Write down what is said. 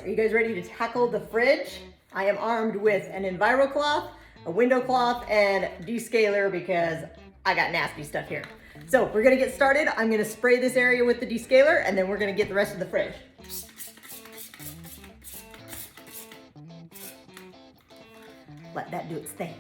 Are you guys ready to tackle the fridge? I am armed with an Envirocloth, a window cloth, and Descaler because I got nasty stuff here. So we're gonna get started. I'm gonna spray this area with the Descaler and then we're gonna get the rest of the fridge. Let that do its thing.